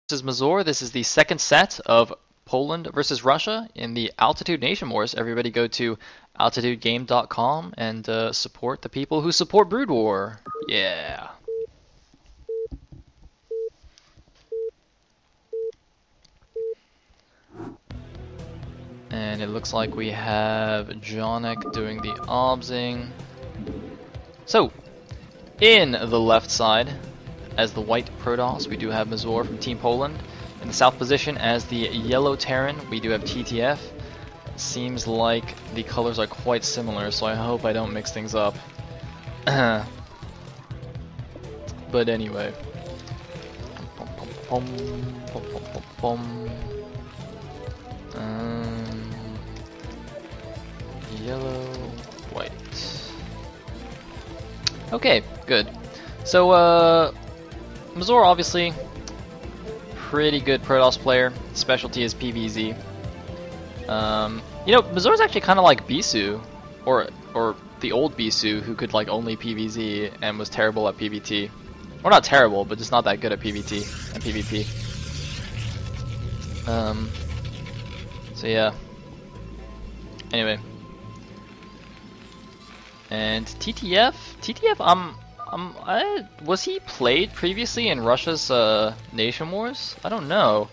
This is Mazur. This is the second set of Poland versus Russia in the Altitude Nation Wars. Everybody go to altitudegame.com and support the people who support Brood War. Yeah. And it looks like we have Jonik doing the obsing. So, in the left side, as the white Protoss, we do have Mazur from Team Poland. In the south position, as the yellow Terran, we do have TTF. Seems like the colors are quite similar, so I hope I don't mix things up. But anyway. Yellow, white. Okay, good. So, Mazur obviously pretty good Protoss player. Specialty is PvZ. You know, Mazur's actually kind of like Bisu, or the old Bisu, who could like only PvZ and was terrible at PvT. Or not terrible, but just not that good at PvT and PvP. So yeah. Anyway. And TTF, was he played previously in Russia's Nation Wars? I don't know.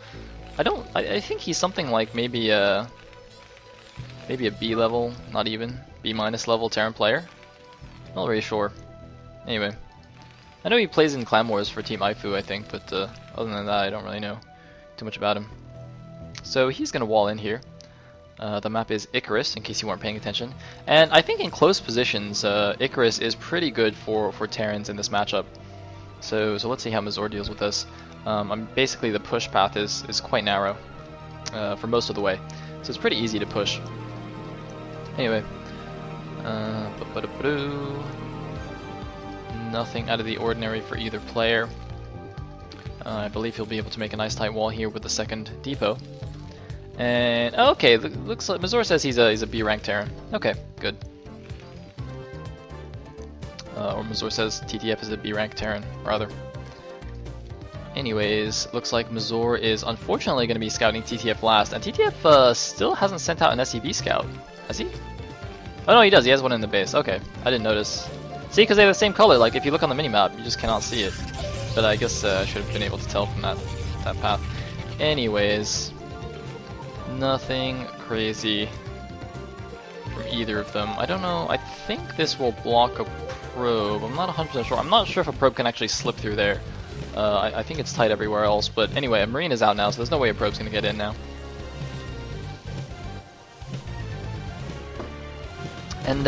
I think he's something like maybe a B level, not even B minus level Terran player. Not really sure. Anyway, I know he plays in Clan Wars for Team Ifu, I think, but other than that, I don't really know too much about him. So he's gonna wall in here. The map is Icarus, in case you weren't paying attention. And I think in close positions, Icarus is pretty good for Terrans in this matchup. So let's see how Mazur deals with this. Basically, the push path is quite narrow for most of the way. So it's pretty easy to push. Anyway. Nothing out of the ordinary for either player. I believe he'll be able to make a nice tight wall here with the second depot. And okay, looks like Mazur says he's a B rank Terran. Okay, good. Or Mazur says TTF is a B rank Terran, rather. Anyways, looks like Mazur is unfortunately going to be scouting TTF last, and TTF still hasn't sent out an SCV scout, has he? Oh no, he does. He has one in the base. Okay, I didn't notice. See, because they have the same color. Like if you look on the minimap, you just cannot see it. But I guess I should have been able to tell from that path. Anyways. Nothing crazy from either of them. I don't know, I think this will block a probe. I'm not 100% sure. I'm not sure if a probe can actually slip through there. I think it's tight everywhere else, but anyway, a Marine is out now, so there's no way a probe's going to get in now. And,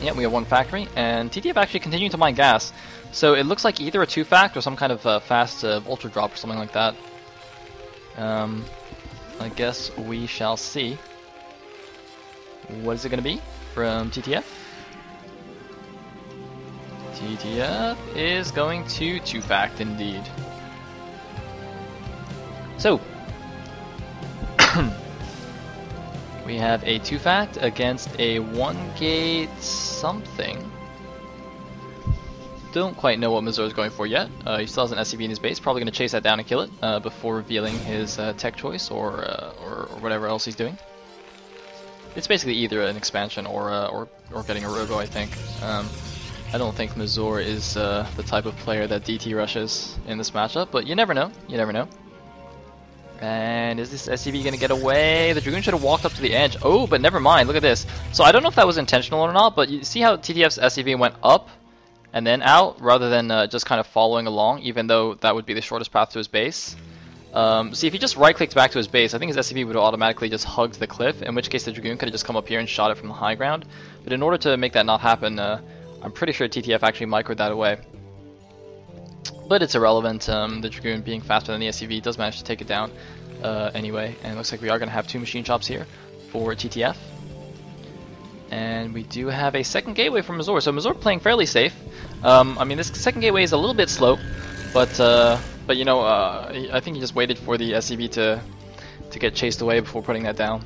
yeah, we have one factory, and TTF actually continuing to mine gas. So it looks like either a 2-fact or some kind of fast ultra drop or something like that. I guess we shall see. What is it going to be from TTF? TTF is going to 2-fact indeed. So, we have a 2-fact against a 1-gate something. Don't quite know what Mazur is going for yet. He still has an SCV in his base. Probably going to chase that down and kill it before revealing his tech choice or whatever else he's doing. It's basically either an expansion or getting a robo, I think. I don't think Mazur is the type of player that DT rushes in this matchup, but you never know. You never know. And is this SCV going to get away? The Dragoon should have walked up to the edge. Oh, but never mind. Look at this. So I don't know if that was intentional or not, but you see how TTF's SCV went up and then out, rather than just kind of following along, even though that would be the shortest path to his base. See, if he just right-clicked back to his base, I think his SCV would have automatically just hugged the cliff, in which case the Dragoon could have just come up here and shot it from the high ground. But in order to make that not happen, I'm pretty sure TTF actually microed that away. But it's irrelevant. The Dragoon, being faster than the SCV, does manage to take it down anyway. And it looks like we are going to have 2 machine chops here for TTF. And we do have a second gateway from Mazur, so Mazur playing fairly safe. I mean, this second gateway is a little bit slow, but you know, I think he just waited for the SCV to get chased away before putting that down.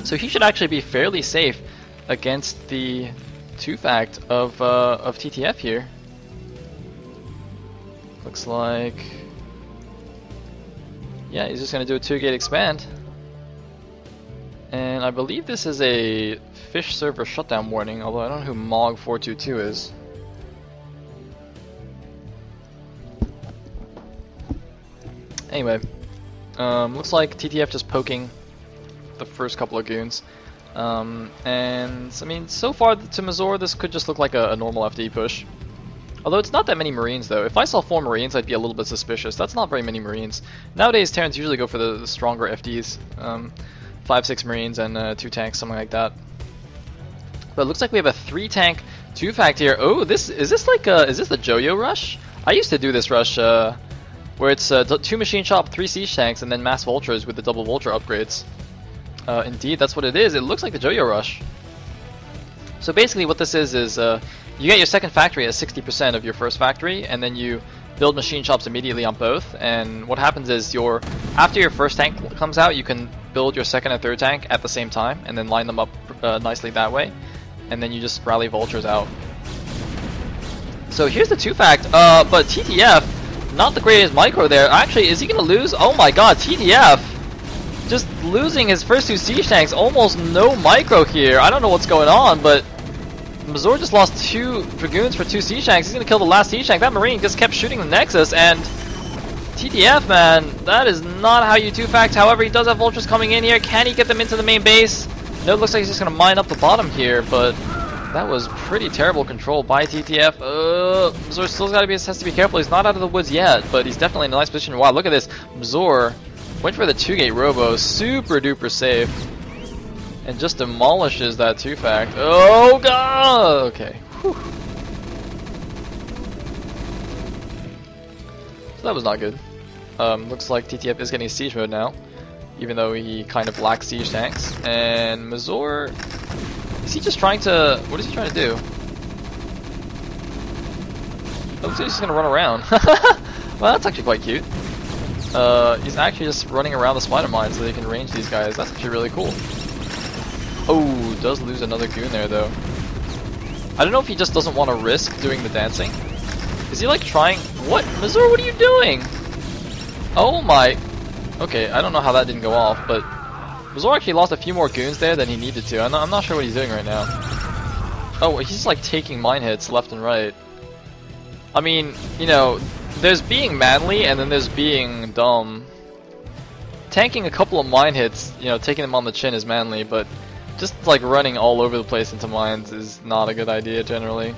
So he should actually be fairly safe against the 2-fact of TTF here. Looks like... yeah, he's just going to do a 2-gate expand. And I believe this is a fish server shutdown warning, although I don't know who Mog422 is. Anyway, looks like TTF just poking the first couple of goons. And, I mean, so far to Mazur, this could just look like a normal FD push. Although it's not that many Marines, though. If I saw 4 Marines, I'd be a little bit suspicious. That's not very many Marines. Nowadays, Terrans usually go for the stronger FDs. 5-6 Marines and 2 tanks, something like that. But it looks like we have a 3-tank 2-fact here. Oh, is this the Joyo rush? I used to do this rush, where it's 2 machine shop, 3 siege tanks, and then mass vultures with the double vulture upgrades. Indeed, that's what it is. It looks like the Joyo rush. So basically what this is you get your second factory at 60% of your first factory, and then you build machine shops immediately on both. And what happens is after your first tank comes out, you can build your second and third tank at the same time, and then line them up nicely that way. And then you just rally vultures out. So here's the 2-fact, but TTF, not the greatest micro there. Actually, is he going to lose? Oh my god, TTF! Just losing his first 2 siege tanks, almost no micro here. I don't know what's going on, but Mazur just lost 2 Dragoons for 2 siege tanks. He's going to kill the last siege tank. That Marine just kept shooting the Nexus, and TTF, man, that is not how you 2-fact. However, he does have vultures coming in here. Can he get them into the main base? No, it looks like he's just going to mine up the bottom here, but that was pretty terrible control by TTF. Mazur still has to be careful. He's not out of the woods yet, but he's definitely in a nice position. Wow, look at this. Mazur went for the 2-gate robo, super duper safe, and just demolishes that 2-fact. Oh god! Okay. Whew. So that was not good. Looks like TTF is getting siege mode now, even though he kind of lacks siege tanks. And Mazur, is he just trying to... what is he trying to do? It looks like he's just going to run around. Well, that's actually quite cute. He's actually just running around the spider mine so they can range these guys. That's actually really cool. Oh, does lose another goon there though. I don't know if he just doesn't want to risk doing the dancing. Is he like trying... what? Mazur, what are you doing? Oh my... okay, I don't know how that didn't go off, but Mazur actually lost a few more goons there than he needed to. I'm not sure what he's doing right now. Oh, he's like taking mine hits left and right. I mean, you know, there's being manly and then there's being dumb. Tanking a couple of mine hits, you know, taking them on the chin is manly, but just like running all over the place into mines is not a good idea generally.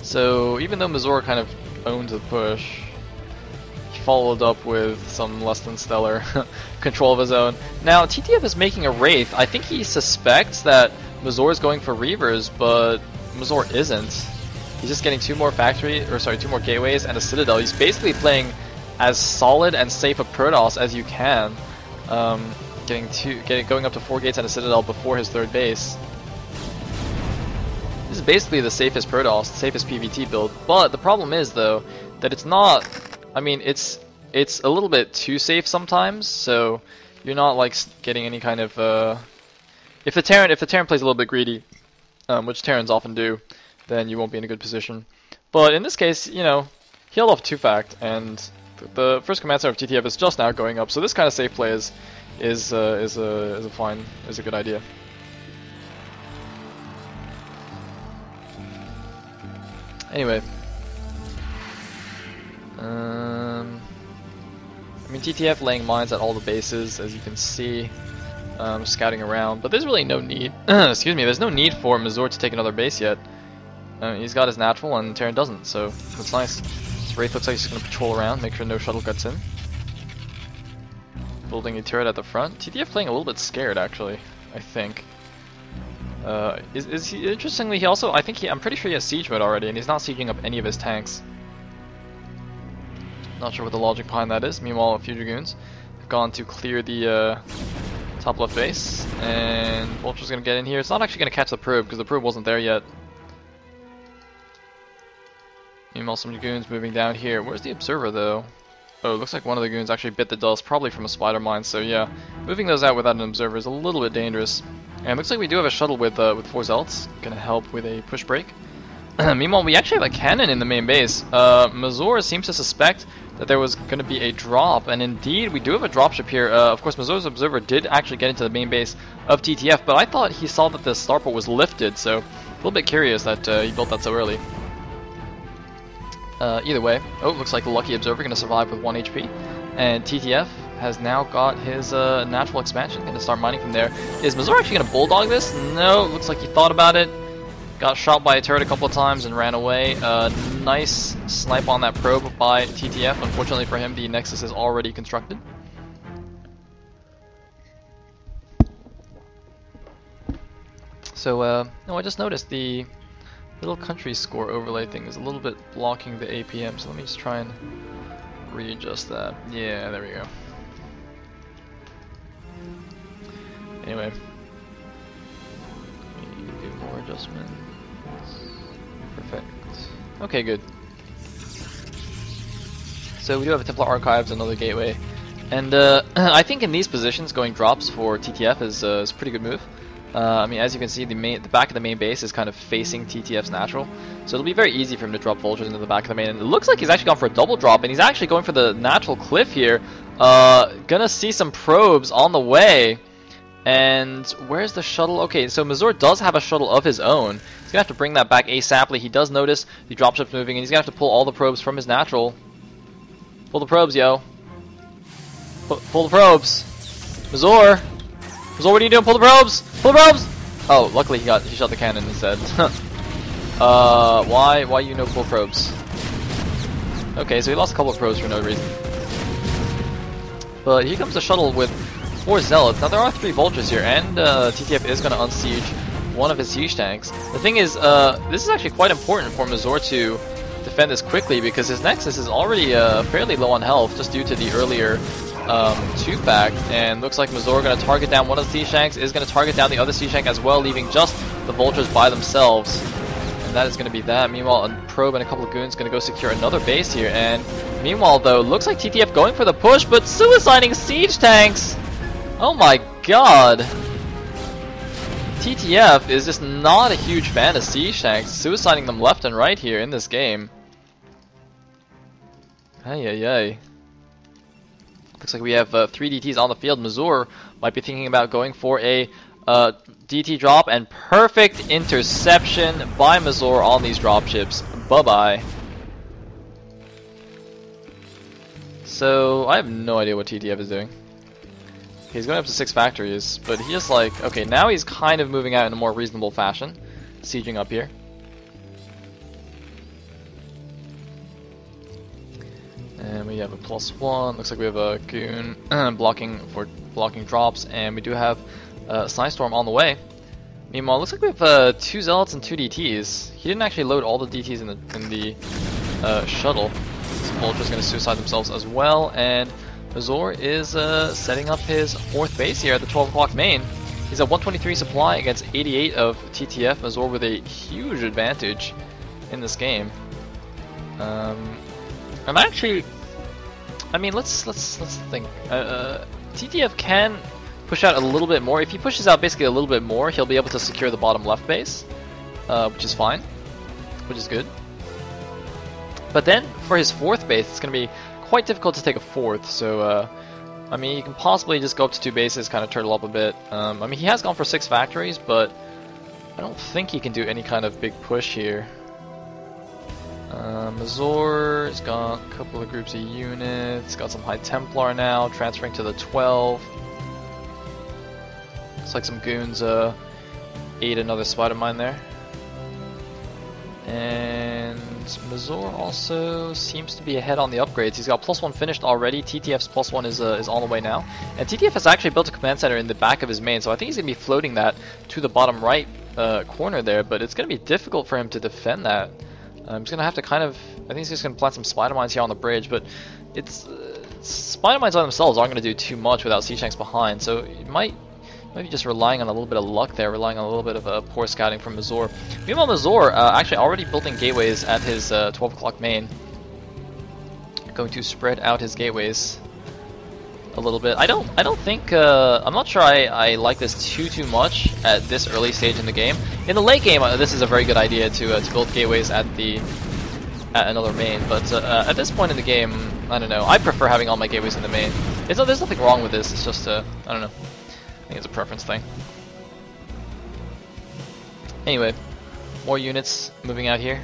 So even though Mazur kind of owned the push, he followed up with some less than stellar control of his own. Now TTF is making a Wraith. I think he suspects that Mazur is going for Reavers, but Mazur isn't. He's just getting 2 more gateways and a Citadel. He's basically playing as solid and safe a Protoss as you can. Going up to 4 gates and a Citadel before his 3rd base. This is basically the safest Protoss, the safest PvT build. But the problem is though that it's not. I mean, it's a little bit too safe sometimes. So you're not like getting any kind of. If the Terran plays a little bit greedy, which Terrans often do, then you won't be in a good position. But in this case, you know, he held off 2-fact, and the first command center of TTF is just now going up. So this kind of safe play is a good idea. Anyway, I mean TTF laying mines at all the bases, as you can see, scouting around. But there's really no need. Excuse me. There's no need for Mazur to take another base yet. He's got his natural, and Terran doesn't, so that's nice. This Wraith looks like he's going to patrol around, make sure no shuttle gets in. Building a turret at the front. TTF playing a little bit scared, actually, I think. Is he, interestingly, he also, I'm pretty sure he has siege mode already, and he's not sieging up any of his tanks. Not sure what the logic behind that is. Meanwhile, a few Dragoons have gone to clear the top left base, and Vulture's going to get in here. It's not actually going to catch the probe, because the probe wasn't there yet. Meanwhile, some Dragoons moving down here. Where's the Observer, though? Oh, it looks like one of the goons actually bit the dust, probably from a spider mine, so yeah. Moving those out without an observer is a little bit dangerous. And it looks like we do have a shuttle with 4 Zealots, gonna help with a push break. Meanwhile, we actually have a cannon in the main base. Mazur seems to suspect that there was going to be a drop, and indeed we do have a dropship here. Of course, Mazur's observer did actually get into the main base of TTF, but I thought he saw that the starport was lifted, so a little bit curious that he built that so early. Either way, looks like the lucky observer going to survive with 1 HP, and TTF has now got his natural expansion, going to start mining from there. Is Mazur actually going to bulldog this? No, looks like he thought about it. Got shot by a turret a couple of times and ran away. Nice snipe on that probe by TTF. Unfortunately for him, the Nexus is already constructed. So, no, I just noticed the little country score overlay thing is a little bit blocking the APM, so let me just try and readjust that. Yeah, there we go. Anyway, let me do more adjustments. Perfect. Okay, good. So we do have a Templar Archives, another gateway, and I think in these positions going drops for TTF is a pretty good move. I mean, as you can see, the back of the main base is kind of facing TTF's natural, so it'll be very easy for him to drop vultures into the back of the main. And it looks like he's actually gone for a double drop, and he's actually going for the natural cliff here. Gonna see some probes on the way. And where's the shuttle? Okay, so Mazur does have a shuttle of his own. He's gonna have to bring that back ASAPly. He does notice the dropship's moving, and he's gonna have to pull all the probes from his natural. Pull the probes, yo. Pull the probes. Mazur! Mazur, what are you doing? Pull the probes! Pull the probes! Oh, luckily he shot the cannon instead. Why you no pull probes? Okay, so he lost a couple of probes for no reason. But here comes the shuttle with 4 zealots. Now there are 3 vultures here, and TTF is going to unsiege one of his siege tanks. The thing is, this is actually quite important for Mazur to defend this quickly, because his Nexus is already fairly low on health just due to the earlier tube back, and looks like Mazur going to target down one of the siege tanks, is going to target down the other siege tank as well, leaving just the vultures by themselves. And that is going to be that. Meanwhile, a probe and a couple of goons going to go secure another base here, and meanwhile though, looks like TTF going for the push, but suiciding siege tanks! Oh my god! TTF is just not a huge fan of siege tanks, suiciding them left and right here in this game. Ay ay ay. Looks like we have 3 DTs on the field. Mazur might be thinking about going for a DT drop, and perfect interception by Mazur on these dropships. Bye bye. So, I have no idea what TTF is doing. He's going up to 6 factories, but he's just like, okay, now he's kind of moving out in a more reasonable fashion, sieging up here. And we have a +1, looks like we have a goon blocking drops, and we do have a Snowstorm on the way. Meanwhile, it looks like we have 2 zealots and 2 DTs. He didn't actually load all the DTs in the shuttle. This vulture's going to suicide themselves as well, and Mazur is setting up his 4th base here at the 12 o'clock main. He's at 123 supply against 88 of TTF. Mazur with a huge advantage in this game. I'm actually, I mean, let's think. TTF can push out a little bit more. If he pushes out basically a little bit more, he'll be able to secure the bottom left base, which is fine, which is good. But then for his 4th base, it's going to be quite difficult to take a 4th, so I mean, you can possibly just go up to 2 bases, kind of turtle up a bit. I mean, he has gone for 6 factories, but I don't think he can do any kind of big push here. Mazur's got a couple of groups of units, got some High Templar now, transferring to the 12. Looks like some goons ate another spider mine there. And Mazur also seems to be ahead on the upgrades. He's got +1 finished already. TTF's +1 is on the way now. And TTF has actually built a command center in the back of his main, so I think he's going to be floating that to the bottom right corner there, but it's going to be difficult for him to defend that. He's going to have to kind of, I think he's just going to plant some spider mines here on the bridge, but it's spider mines on themselves aren't going to do too much without siege tanks behind, so it might be just relying on a little bit of luck there, relying on a little bit of poor scouting from Mazur. Meanwhile, Mazur actually already building gateways at his 12 o'clock main, going to spread out his gateways. a little bit. I don't think I'm not sure I like this too much at this early stage in the game. In the late game, this is a very good idea to build gateways at another main, but at this point in the game, I don't know. I prefer having all my gateways in the main. There's nothing wrong with this. It's just I don't know. I think it's a preference thing. Anyway, more units moving out here.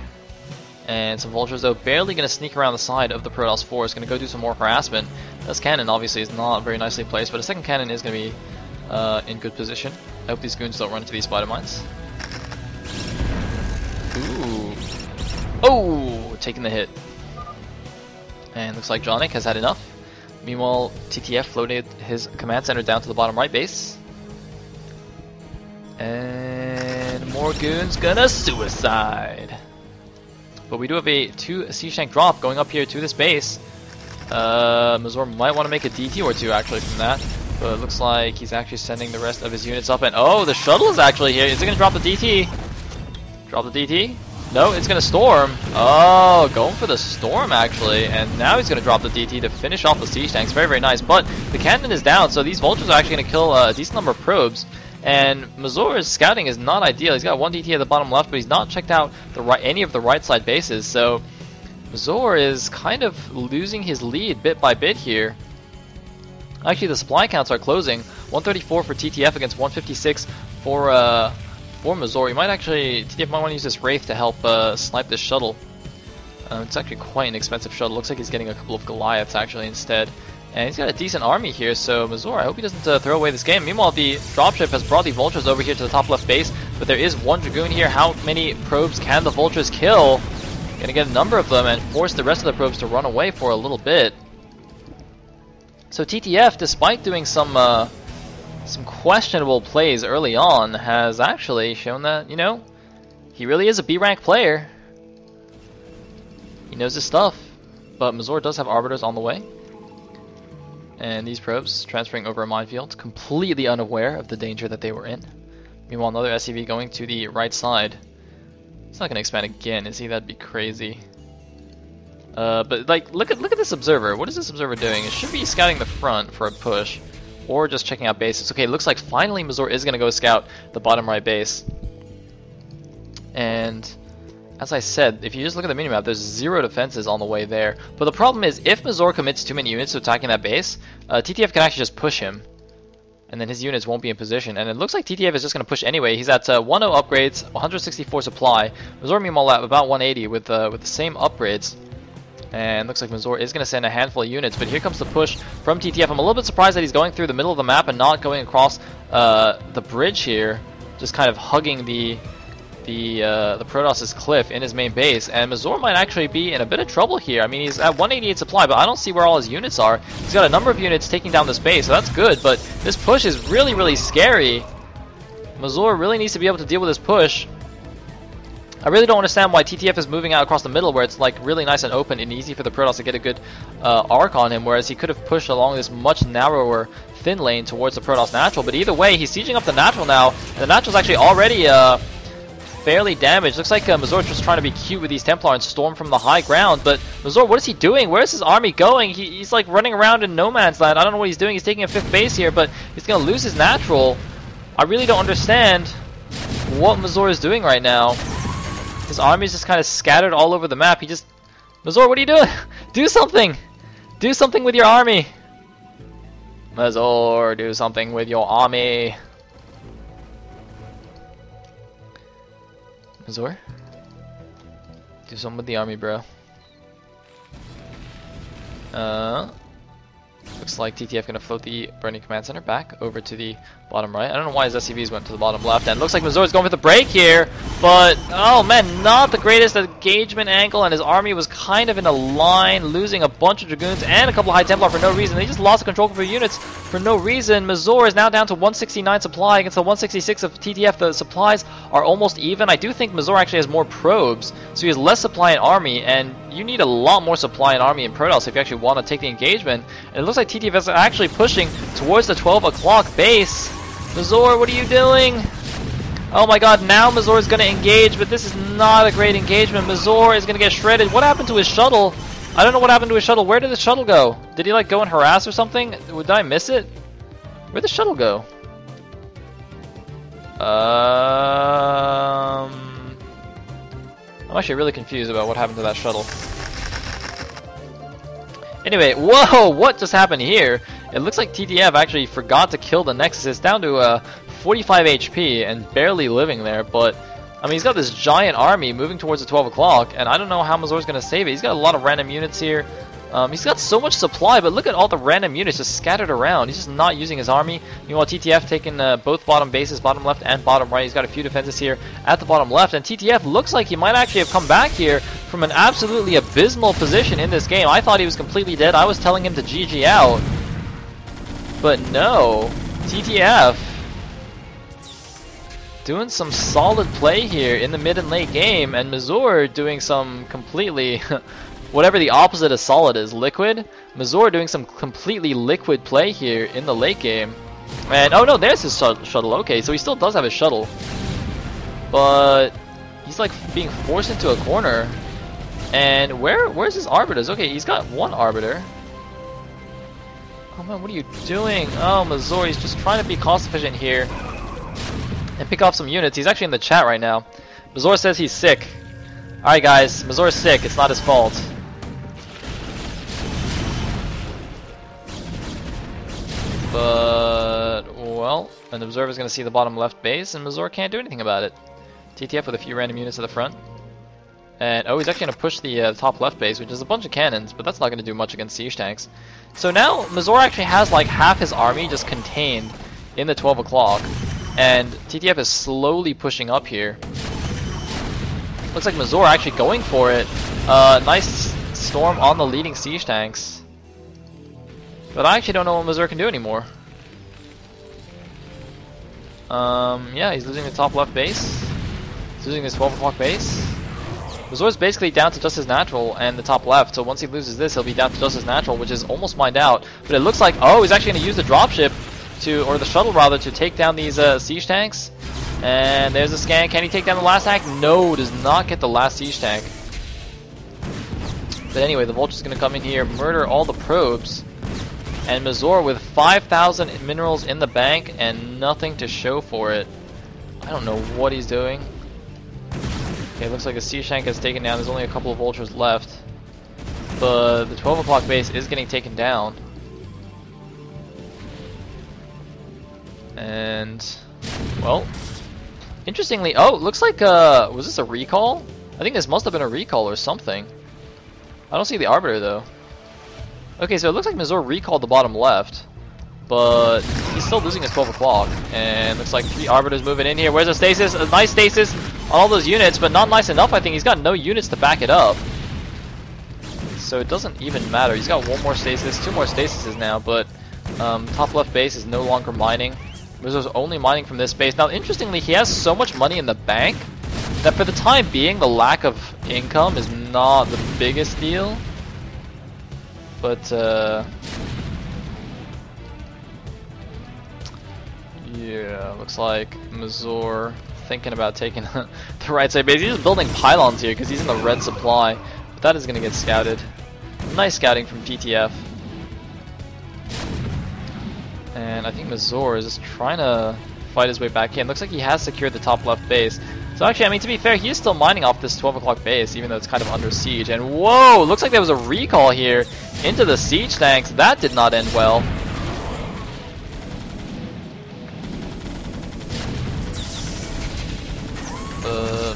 And some vultures, though, barely going to sneak around the side of the Protoss force. Going to go do some more harassment. This cannon, obviously, is not very nicely placed, but a second cannon is going to be in good position. I hope these goons don't run into these spider mines. Ooh. Oh! Taking the hit. And looks like Jonic has had enough. Meanwhile, TTF floated his command center down to the bottom right base. And more goons gonna suicide. But we do have a 2 siege tank drop going up here to this base. Mazur might want to make a DT or 2 actually from that. But it looks like he's actually sending the rest of his units up. And oh, the shuttle is actually here. Is it going to drop the DT? Drop the DT? No, it's going to storm. Oh, going for the storm actually. And now he's going to drop the DT to finish off the siege tanks. Very, very nice. But the cannon is down, so these vultures are actually going to kill a decent number of probes. And Mazur's scouting is not ideal. He's got 1 DT at the bottom left, but he's not checked out any of the right side bases. So Mazur is kind of losing his lead bit by bit here. Actually, the supply counts are closing. 134 for TTF against 156 for Mazur. TTF might want to use this Wraith to help snipe this shuttle. It's actually quite an expensive shuttle. Looks like he's getting a couple of Goliaths actually instead. And he's got a decent army here, so Mazur, I hope he doesn't throw away this game. Meanwhile, the dropship has brought the vultures over here to the top left base, but there is 1 Dragoon here. How many probes can the vultures kill? Gonna get a number of them and force the rest of the probes to run away for a little bit. So TTF, despite doing some questionable plays early on, has actually shown that, you know, he really is a B-rank player. He knows his stuff, but Mazur does have Arbiters on the way. And these probes transferring over a minefield, completely unaware of the danger that they were in. Meanwhile, another SCV going to the right side. It's not going to expand again, is he? That'd be crazy. But like, look at this observer. What is this observer doing? It should be scouting the front for a push, or just checking out bases. Okay, it looks like finally Mazur is going to go scout the bottom right base. And as I said, if you just look at the minimap, there's 0 defenses on the way there. But the problem is, if Mazur commits too many units to attacking that base, TTF can actually just push him. And then his units won't be in position. And it looks like TTF is just going to push anyway. He's at 1-0 upgrades, 164 supply. Mazur meanwhile at about 180 with the same upgrades. And looks like Mazur is going to send a handful of units. But here comes the push from TTF. I'm a little bit surprised that he's going through the middle of the map and not going across the bridge here. Just kind of hugging the Protoss' cliff in his main base, and Mazur might actually be in a bit of trouble here. I mean, he's at 188 supply, but I don't see where all his units are. He's got a number of units taking down this base, so that's good, but this push is really, really scary. Mazur really needs to be able to deal with this push. I really don't understand why TTF is moving out across the middle where it's like really nice and open and easy for the Protoss to get a good arc on him, whereas he could have pushed along this much narrower thin lane towards the Protoss natural. But either way, he's sieging up the natural now, and the natural's actually already fairly damaged. Looks like Mazur's just trying to be cute with these Templar and storm from the high ground, but Mazur, what is he doing? Where is his army going? He's like running around in no man's land. I don't know what he's doing. He's taking a 5th base here, but he's going to lose his natural. I really don't understand what Mazur is doing right now. His army is just kind of scattered all over the map. Mazur, what are you doing? Do something! Do something with your army! Mazur, do something with your army! Mazur? Do something with the army, bro. Looks like TTF gonna float the Burning Command Center back over to the bottom right. I don't know why his SCVs went to the bottom left, and looks like Mazur is going for the break here, but oh man, not the greatest engagement angle, and his army was kind of in a line, losing a bunch of Dragoons and a couple of High Templar for no reason. They just lost the control for units for no reason. Mazur is now down to 169 supply against the 166 of TTF. The supplies are almost even. I do think Mazur actually has more probes, so he has less supply in army, and you need a lot more supply in army in Protoss if you actually want to take the engagement. And it looks like TTF is actually pushing towards the 12 o'clock base. Mazur, what are you doing? Oh my god, now Mazur is going to engage, but this is not a great engagement. Mazur is going to get shredded. What happened to his shuttle? I don't know what happened to his shuttle. Where did the shuttle go? Did he like go and harass or something? Did I miss it? Where'd the shuttle go? I'm actually really confused about what happened to that shuttle. Anyway, whoa! What just happened here? It looks like TTF actually forgot to kill the Nexus. It's down to 45 HP and barely living there, but I mean, he's got this giant army moving towards the 12 o'clock, and I don't know how Mazur's going to save it. He's got a lot of random units here. He's got so much supply, but look at all the random units just scattered around. He's just not using his army. Meanwhile, TTF taking both bottom bases, bottom left and bottom right. He's got a few defenses here at the bottom left, and TTF looks like he might actually have come back here from an absolutely abysmal position in this game. I thought he was completely dead. I was telling him to GG out, but no. TTF doing some solid play here in the mid and late game, and Mazur doing some completely whatever the opposite of solid is, liquid. Mazur doing some completely liquid play here in the late game. And oh no, there's his shuttle. Okay, so he still does have his shuttle, but he's like being forced into a corner. And where's his arbiters? Okay, he's got one arbiter. Oh man, what are you doing? Oh, Mazur, he's just trying to be cost efficient here and pick off some units. He's actually in the chat right now. Mazur says he's sick. Alright guys, Mazur's sick. It's not his fault. But, well, an observer's going to see the bottom left base, and Mazur can't do anything about it. TTF with a few random units at the front. And, oh, he's actually going to push the top left base, which is a bunch of cannons, but that's not going to do much against siege tanks. So now, Mazur actually has like half his army just contained in the 12 o'clock. And TTF is slowly pushing up here. Looks like Mazur actually going for it. Nice storm on the leading siege tanks. But I actually don't know what Mazur can do anymore. Yeah, he's losing the top left base. He's losing his 12 o'clock base. Mazur's basically down to just his natural and the top left. So once he loses this, he'll be down to just his natural, which is almost mined out. But it looks like, oh, he's actually going to use the dropship or the shuttle rather, to take down these siege tanks. And there's a scan. Can he take down the last tank? No, does not get the last siege tank. But anyway, the Vulture's going to come in here, murder all the probes. And Mazur with 5,000 minerals in the bank and nothing to show for it. I don't know what he's doing. Okay, looks like a siege tank is taken down. There's only a couple of Vultures left. But the 12 o'clock base is getting taken down. And, well, interestingly, oh, looks like, was this a recall? I think this must have been a recall or something. I don't see the Arbiter, though. Okay, so it looks like Mazur recalled the bottom left, but he's still losing his 12 o'clock. And looks like 3 Arbiters moving in here. Where's the stasis? A nice stasis on all those units, but not nice enough, I think. He's got no units to back it up. So it doesn't even matter. He's got one more stasis, 2 more stasises now, but top left base is no longer mining. Mazur's only mining from this base. Now, interestingly, he has so much money in the bank that for the time being, the lack of income is not the biggest deal. But, yeah, looks like Mazur thinking about taking the right side base. He's just building pylons here because he's in the red supply. But that is going to get scouted. Nice scouting from TTF. And I think Mazur is just trying to fight his way back in. Looks like he has secured the top left base. So actually, I mean, to be fair, he is still mining off this 12 o'clock base, even though it's kind of under siege. And whoa, looks like there was a recall here into the siege tanks. That did not end well.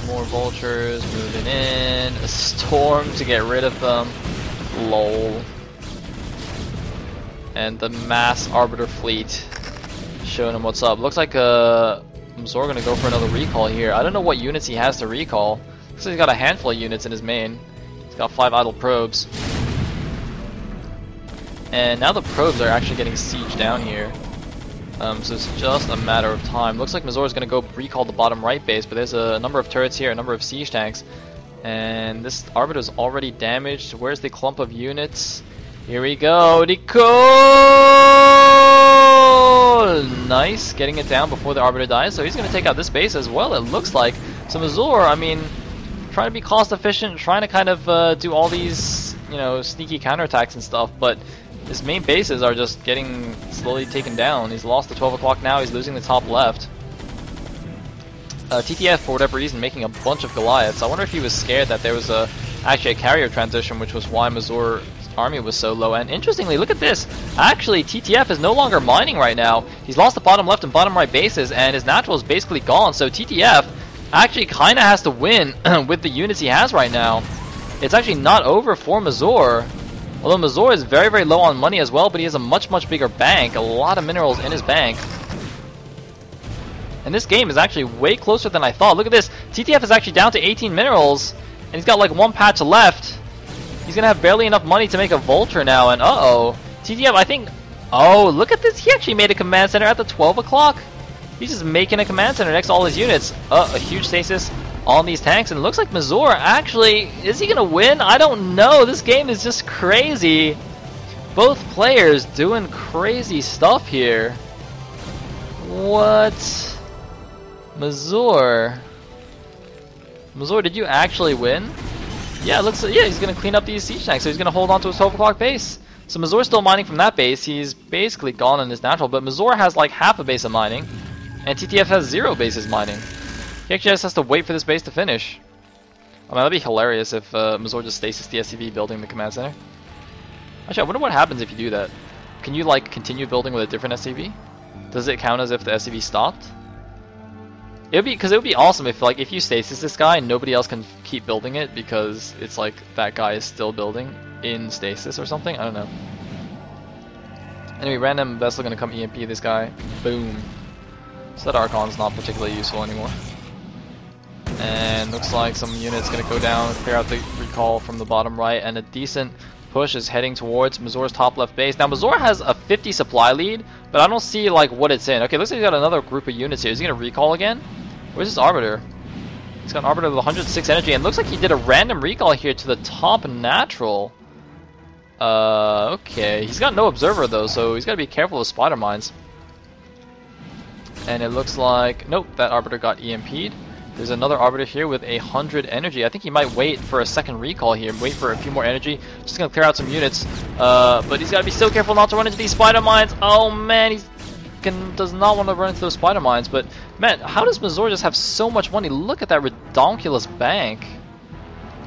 More Vultures moving in. A storm to get rid of them. Lol. And the mass Arbiter fleet showing him what's up. Looks like Mazur gonna go for another recall here. I don't know what units he has to recall. Looks like he's got a handful of units in his main. He's got 5 idle probes. And now the probes are actually getting sieged down here. So it's just a matter of time. Looks like Mazur is gonna go recall the bottom right base, but there's a number of turrets here, a number of siege tanks. And this Arbiter is already damaged. Where's the clump of units? Here we go, Nicole! Nice, getting it down before the Arbiter dies. So he's going to take out this base as well, it looks like. So Mazur, I mean, trying to be cost efficient, trying to kind of do all these you know, sneaky counterattacks and stuff, but his main bases are just getting slowly taken down. He's lost the 12 o'clock now, he's losing the top left. TTF, for whatever reason, making a bunch of Goliaths. I wonder if he was scared that there was actually a carrier transition, which was why Mazur's army was so low. And interestingly, look at this. Actually, TTF is no longer mining right now. He's lost the bottom left and bottom right bases, and his natural is basically gone. So TTF actually kind of has to win with the units he has right now. It's actually not over for Mazur. Although Mazur is very, very low on money as well, but he has a much, much bigger bank. A lot of minerals in his bank. And this game is actually way closer than I thought. Look at this. TTF is actually down to 18 minerals. And he's got like one patch left. He's going to have barely enough money to make a Vulture now. And uh-oh. TTF, I think... Oh, look at this. He actually made a command center at the 12 o'clock. He's just making a command center next to all his units. A huge stasis on these tanks. And it looks like Mazur actually... Is he going to win? I don't know. This game is just crazy. Both players doing crazy stuff here. What? Mazur, did you actually win? Yeah, it looks like, yeah, he's gonna clean up these siege tanks, so he's gonna hold on to his 12 o'clock base. So Mazur's still mining from that base. He's basically gone in his natural, but Mazur has like half a base of mining, and TTF has 0 bases mining. He actually just has to wait for this base to finish. I mean, that'd be hilarious if Mazur just stasis the SCV building the command center. Actually, I wonder what happens if you do that. Can you like continue building with a different SCV? Does it count as if the SCV stopped? It would be awesome if like if you stasis this guy and nobody else can keep building it because it's like that guy is still building in stasis or something. I don't know. Anyway, random vessel gonna come EMP this guy. Boom. So that Archon's not particularly useful anymore. And looks like some units gonna go down, clear out the recall from the bottom right, and a decent push is heading towards Mazur's top left base. Now Mazur has a 50 supply lead, but I don't see like what it's in. Okay, looks like he's got another group of units here. Is he gonna recall again? Where's his Arbiter? He's got an Arbiter with 106 energy, and looks like he did a random recall here to the top natural. Okay. He's got no Observer though, so he's gotta be careful with Spider Mines. And it looks like, nope, that Arbiter got EMP'd. There's another Arbiter here with 100 energy. I think he might wait for a second recall here, wait for a few more energy. Just gonna clear out some units. But he's gotta be so careful not to run into these Spider Mines. Oh man, does not want to run into those Spider Mines. But man, how does Mazur just have so much money? Look at that redonkulous bank.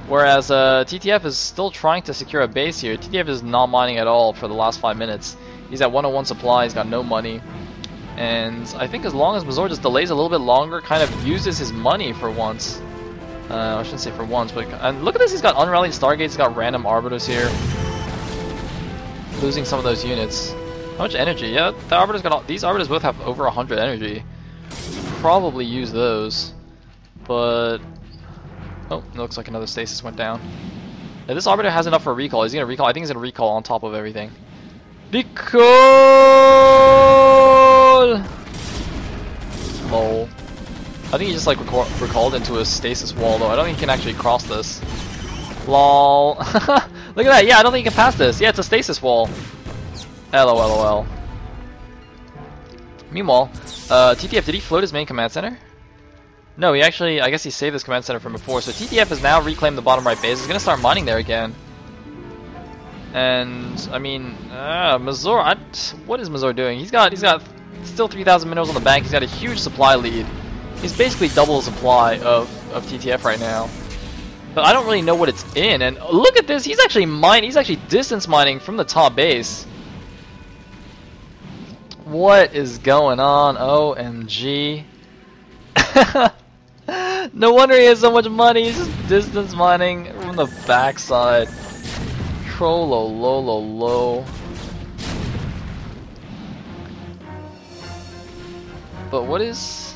Whereas TTF is still trying to secure a base here. TTF is not mining at all for the last 5 minutes. He's at 101 supply, he's got no money. And I think as long as Mazur just delays a little bit longer, kind of uses his money for once. I shouldn't say for once, but and look at this, he's got unrallied Stargates, he's got random Arbiters here. Losing some of those units. How much energy? Yeah, the Arbiters got these Arbiters both have over 100 energy. Probably use those. But oh, it looks like another stasis went down. Yeah, this Arbiter has enough for a recall. He's gonna recall. I think he's gonna recall on top of everything. Recall! Lol. I think he just like recalled into a stasis wall though. I don't think he can actually cross this. Lol. Look at that. Yeah, I don't think he can pass this. Yeah, it's a stasis wall. LOL. Meanwhile, TTF, did he float his main command center? No, he actually, I guess he saved his command center from before. So TTF has now reclaimed the bottom right base. He's gonna start mining there again. And I mean, Mazur. What is Mazur doing? He's got still 3,000 minerals on the bank. He's got a huge supply lead. He's basically double the supply of TTF right now. But I don't really know what it's in. And look at this. He's actually mining. He's actually distance mining from the top base. What is going on? OMG. No wonder he has so much money. He's just distance mining from the backside. Trollolololo. But what is?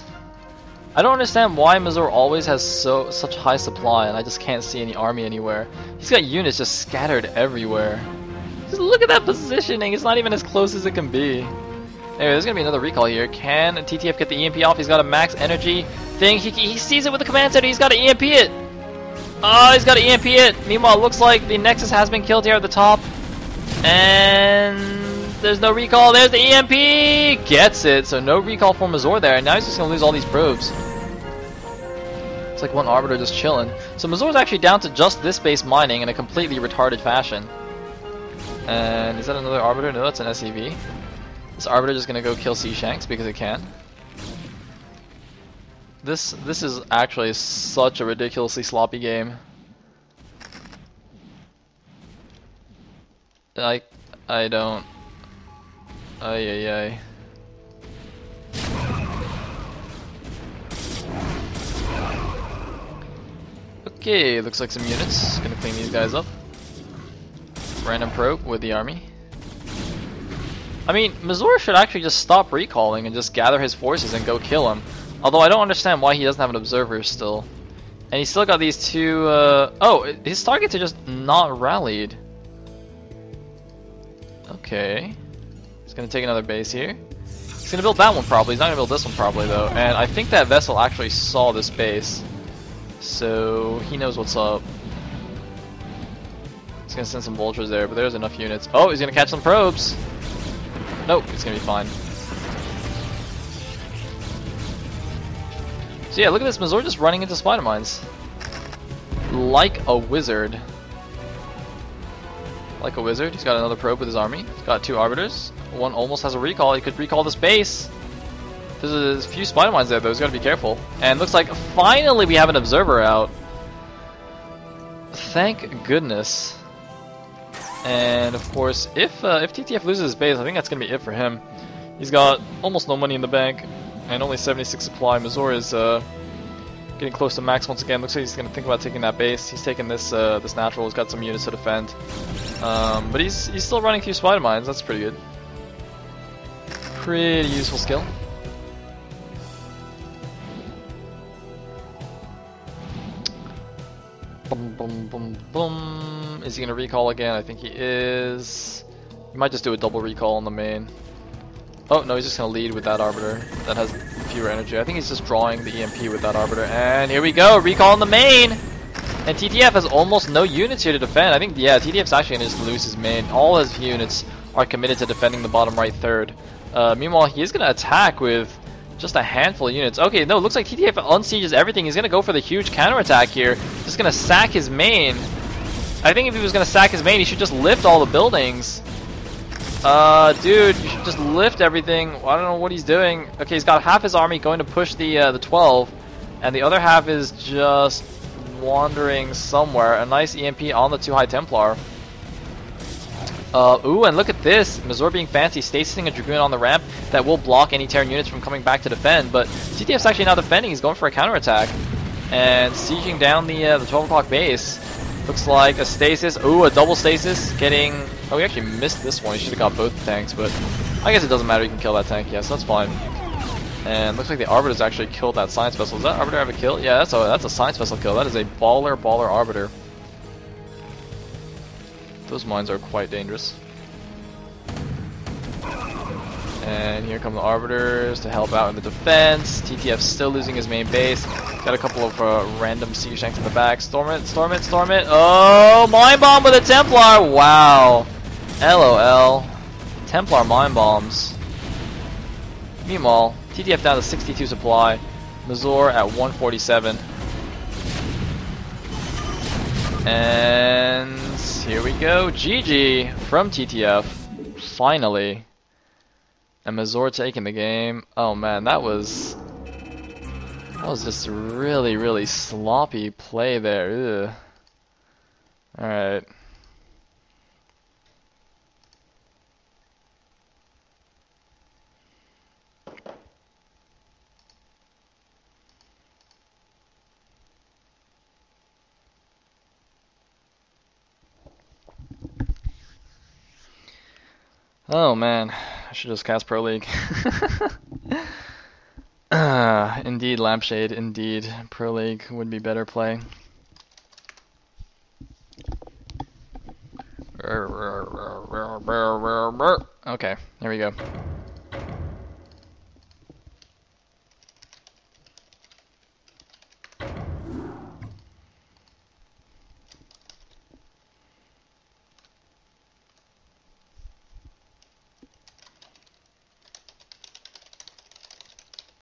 I don't understand why Mazur always has such high supply, and I just can't see any army anywhere. He's got units just scattered everywhere. Just look at that positioning. It's not even as close as it can be. Anyway, there's gonna be another recall here. Can TTF get the EMP off? He's got a max energy thing. He sees it with the command center. He's got to EMP it. Oh, he's got to EMP it. Meanwhile, it looks like the Nexus has been killed here at the top. And there's no recall. There's the EMP. Gets it. So no recall for Mazur there. And now he's just going to lose all these probes. It's like one Arbiter just chilling. So Mazur's actually down to just this base mining in a completely retarded fashion. And is that another Arbiter? No, that's an SEV. This Arbiter just gonna go kill Sea Shanks because it can. This is actually such a ridiculously sloppy game. I don't. Ay. Okay, looks like some units. Gonna clean these guys up. Random probe with the army. I mean, Mazur should actually just stop recalling and just gather his forces and go kill him. Although I don't understand why he doesn't have an observer still. And he's still got these two, oh, his targets are just not rallied. Okay. He's gonna take another base here. He's gonna build that one probably. He's not gonna build this one probably though. And I think that vessel actually saw this base. So he knows what's up. He's gonna send some vultures there, but there's enough units. Oh, he's gonna catch some probes. Nope, it's gonna be fine. So yeah, look at this, Mazur just running into spider mines. Like a wizard. Like a wizard. He's got another probe with his army. He's got two arbiters. One almost has a recall. He could recall this base. There's a few spider mines there though, he's gotta be careful. And looks like finally we have an observer out. Thank goodness. And of course, if TTF loses his base, I think that's gonna be it for him. He's got almost no money in the bank and only 76 supply. Mazur is getting close to max once again. Looks like he's gonna think about taking that base. He's taking this this natural. He's got some units to defend, but he's still running through spider mines. That's pretty good. Pretty useful skill. Boom, boom, boom, boom. Is he gonna recall again? I think he is. He might just do a double recall on the main. Oh no, he's just gonna lead with that arbiter that has fewer energy. I think he's just drawing the EMP with that arbiter. And here we go, recall on the main. And TTF has almost no units here to defend. I think yeah, TTF's actually gonna just lose his main. All his units are committed to defending the bottom right third. Meanwhile, he is gonna attack with just a handful of units. Okay, no, looks like TTF unsieges everything. He's gonna go for the huge counterattack here. Just gonna sack his main. I think if he was gonna sack his main, he should just lift all the buildings. Dude, you should just lift everything. I don't know what he's doing. Okay, he's got half his army going to push the 12, and the other half is just wandering somewhere. A nice EMP on the 2 High Templar. Ooh, and look at this. Mazur being fancy, stasising a Dragoon on the ramp that will block any Terran units from coming back to defend. But TTF's actually not defending, he's going for a counterattack. And sieging down the 12 o'clock base. Looks like a stasis. Ooh, a double stasis. Getting... Oh, we actually missed this one. He should have got both tanks, but I guess it doesn't matter. You can kill that tank. Yeah, so that's fine. And looks like the Arbiter's actually killed that Science Vessel. Does that Arbiter have a kill? Yeah, that's a Science Vessel kill. That is a baller Arbiter. Those mines are quite dangerous. And here come the Arbiters to help out in the defense. TTF's still losing his main base. Got a couple of random Sea Shanks in the back. Storm it, storm it, storm it. Oh, Mine Bomb with a Templar. Wow. LOL. Templar Mine Bombs. Meanwhile, TTF down to 62 supply. Mazur at 147. And here we go. GG from TTF. Finally. And Mazur taking the game. Oh man, that was just a really sloppy play there. Ugh. Alright. Oh man, I should just cast Pro League. Indeed, Lampshade, indeed. Pro League would be better play. Okay, here we go.